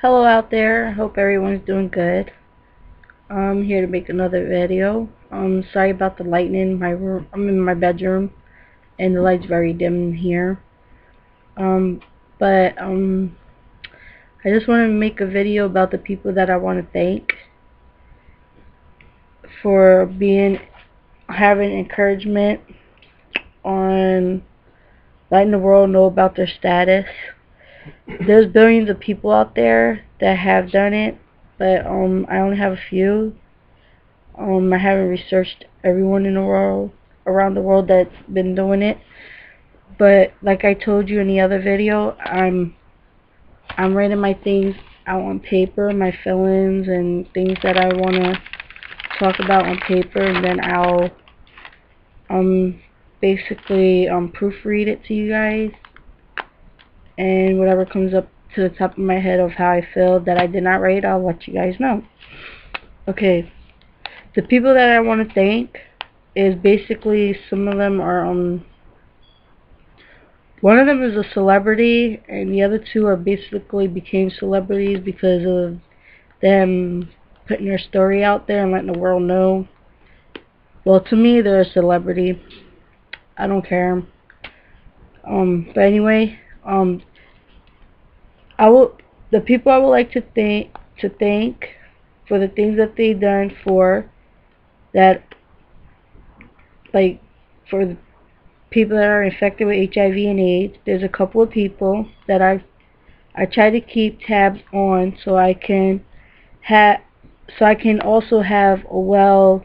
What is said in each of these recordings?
Hello out there. Hope everyone's doing good. I'm here to make another video. Sorry about the lighting in my room. I'm in my bedroom and the light's very dim in here. But I just want to make a video about the people that I want to thank for having encouragement on letting the world know about their status. There's billions of people out there that have done it, but I only have a few. I haven't researched everyone in the world, around the world that's been doing it. But like I told you in the other video, I'm writing my things out on paper, my feelings and things that I want to talk about on paper, and then I'll basically proofread it to you guys, and whatever comes up to the top of my head of how I feel that I did not write, I'll let you guys know. Okay, the people that I want to thank is basically, some of them are one of them is a celebrity, and the other two are basically became celebrities because of them putting their story out there and letting the world know. Well, to me, they're a celebrity. I don't care. But anyway, the people I would like to thank for the things that they've done for the people that are infected with HIV and AIDS. There's a couple of people that I try to keep tabs on so I can also have a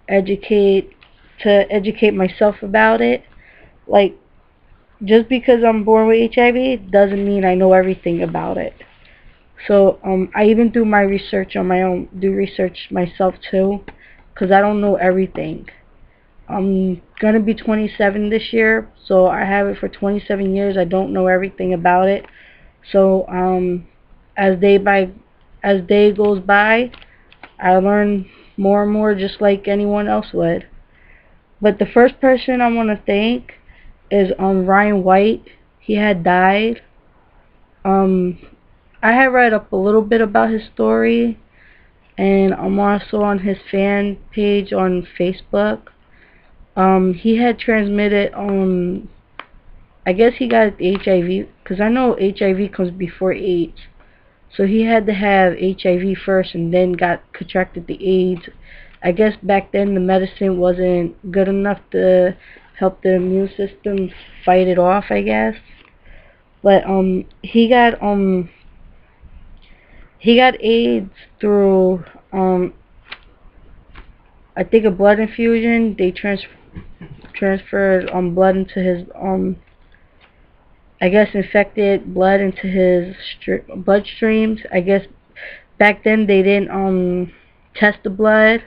educate myself about it. Like, just because I'm born with HIV doesn't mean I know everything about it. So I even do my research on my own, do research myself too, because I don't know everything. I'm gonna be 27 this year, so I have it for 27 years. I don't know everything about it. So as day goes by, I learn more and more, just like anyone else would. But the first person I want to thank is Ryan White. He had died. I had read up a little bit about his story, and I'm also on his fan page on Facebook. He had transmitted, I guess he got HIV, because I know HIV comes before AIDS. So he had to have HIV first and then contracted the AIDS. I guess back then the medicine wasn't good enough to help the immune system fight it off, I guess. But he got AIDS through I think a blood infusion. They transferred blood into his I guess infected blood into his bloodstreams. I guess back then they didn't test the blood,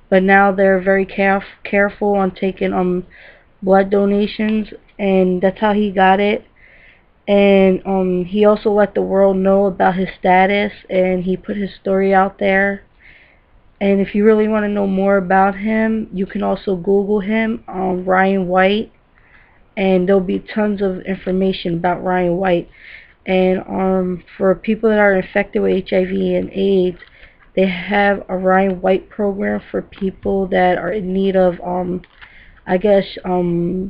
but now they're very careful on taking blood donations, and that's how he got it. And he also let the world know about his status, and he put his story out there. And if you really want to know more about him, you can also Google him, Ryan White, and there'll be tons of information about Ryan White. And for people that are infected with HIV and AIDS, they have a Ryan White program for people that are in need of I guess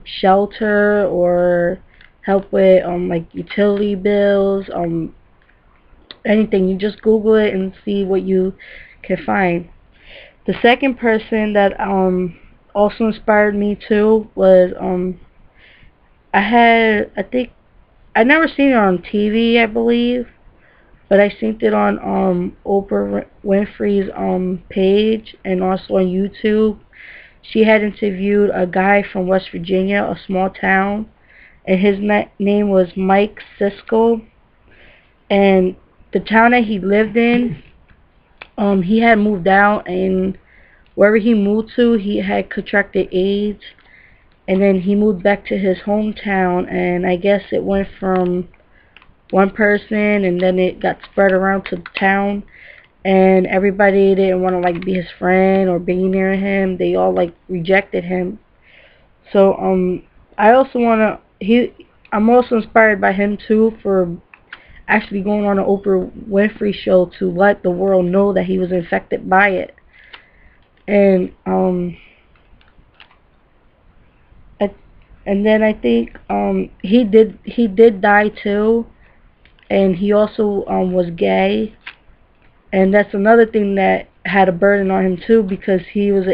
shelter or help with like utility bills, anything. You just Google it and see what you can find. The second person that also inspired me too was I think I never seen it on TV, I believe, but I seen it on Oprah Winfrey's page, and also on YouTube. She had interviewed a guy from West Virginia, a small town, and his name was Mike Siskel. And the town that he lived in, he had moved out, and wherever he moved to, he had contracted AIDS. And then he moved back to his hometown, and I guess it went from one person, and then it got spread around to the town, and everybody didn't want to like be his friend or be near him. They all like rejected him. So I'm also inspired by him too, for actually going on an Oprah Winfrey show to let the world know that he was infected by it. And and then I think he did die too, and he also was gay, and that's another thing that had a burden on him too, because he was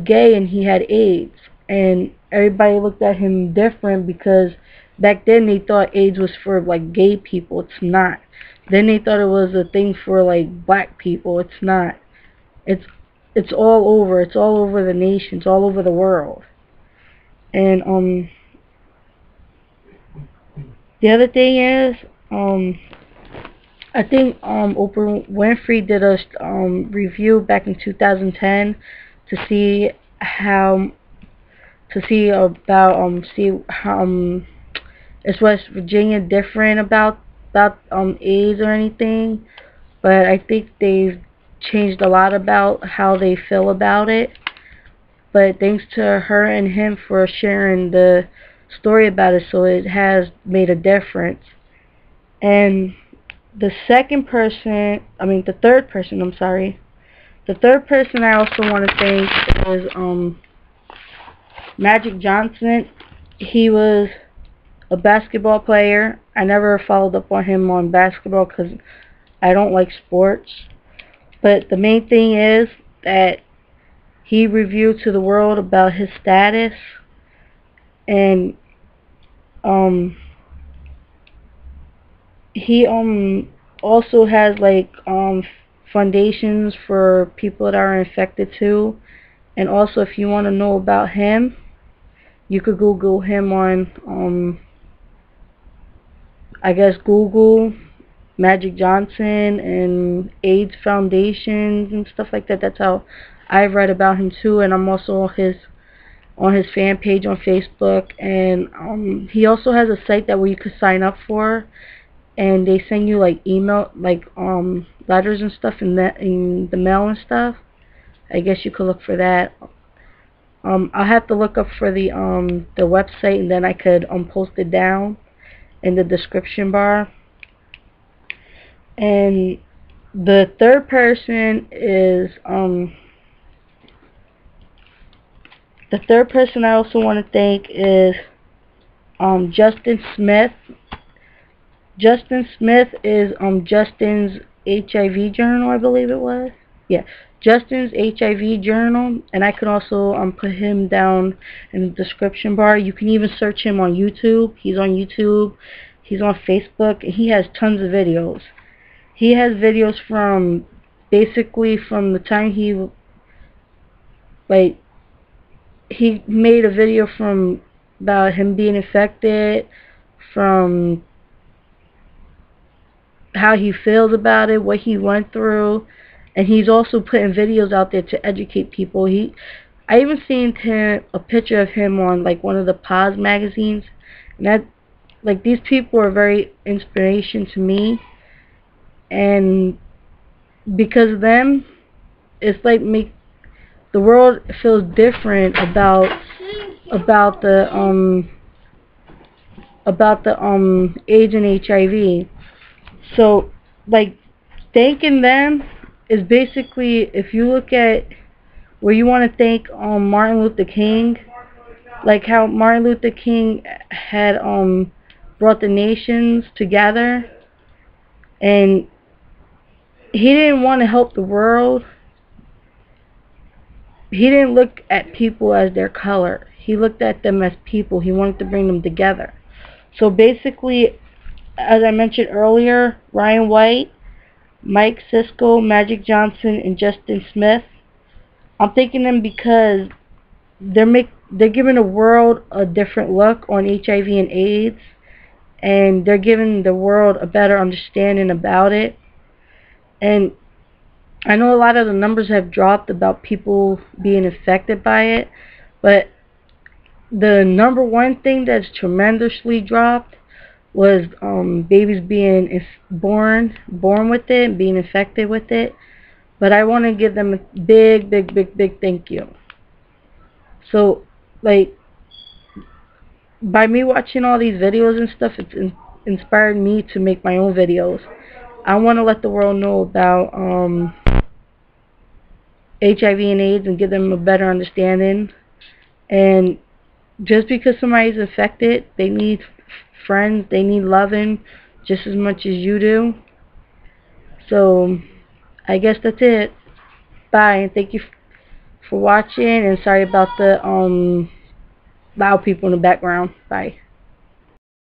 gay and he had AIDS, and everybody looked at him different because back then they thought AIDS was for like gay people. It's not. Then they thought it was a thing for like black people. It's not. It's all over. It's all over the nation. It's all over the world. And the other thing is I think Oprah Winfrey did a review back in 2010 to see how is West Virginia different about AIDS or anything, but I think they've changed a lot about how they feel about it. But thanks to her and him for sharing the story about it, so it has made a difference. And the third person I also want to thank is Magic Johnson. He was a basketball player. I never followed up on him on basketball because I don't like sports. But the main thing is that he revealed to the world about his status, and he also has like foundations for people that are infected too. And also, if you want to know about him, you could Google him on I guess Google Magic Johnson and AIDS foundations and stuff like that. That's how I've read about him too. And I'm also on his fan page on Facebook, and he also has a site that where you could sign up for, and they send you like email, like letters and stuff in the mail and stuff. I guess you could look for that. I'll have to look up for the website, and then I could post it down in the description bar. And the third person is the third person I also want to thank is Justin Smith. Justin Smith is Justin's HIV journal, I believe it was. Yeah, Justin's HIV journal, and I can also put him down in the description bar. You can even search him on YouTube. He's on YouTube. He's on Facebook, and he has tons of videos. He has videos from basically from the time he made a video from about him being infected, from how he feels about it, what he went through, and he's also putting videos out there to educate people. I even seen a picture of him on like one of the Pause magazines, and that, like, these people are very inspiration to me, and because of them, it's like the world feels different about the AIDS and HIV. So, like, thanking them is basically, if you look at where you want to thank Martin Luther King, like how Martin Luther King had brought the nations together, and he didn't want to help the world. He didn't look at people as their color. He looked at them as people. He wanted to bring them together. So basically, as I mentioned earlier, Ryan White, Mike Cisco, Magic Johnson, and Justin Smith, I'm thanking them because they're giving the world a different look on HIV and AIDS, and they're giving the world a better understanding about it. And I know a lot of the numbers have dropped about people being affected by it, but the number one thing that's tremendously dropped was babies being born with it, being infected with it. But I want to give them a big thank you. So, like, by me watching all these videos and stuff, inspired me to make my own videos. I want to let the world know about HIV and AIDS and give them a better understanding. And just because somebody's infected, they need friends, they need loving just as much as you do. So I guess that's it. Bye, and thank you for watching, and sorry about the loud people in the background. Bye.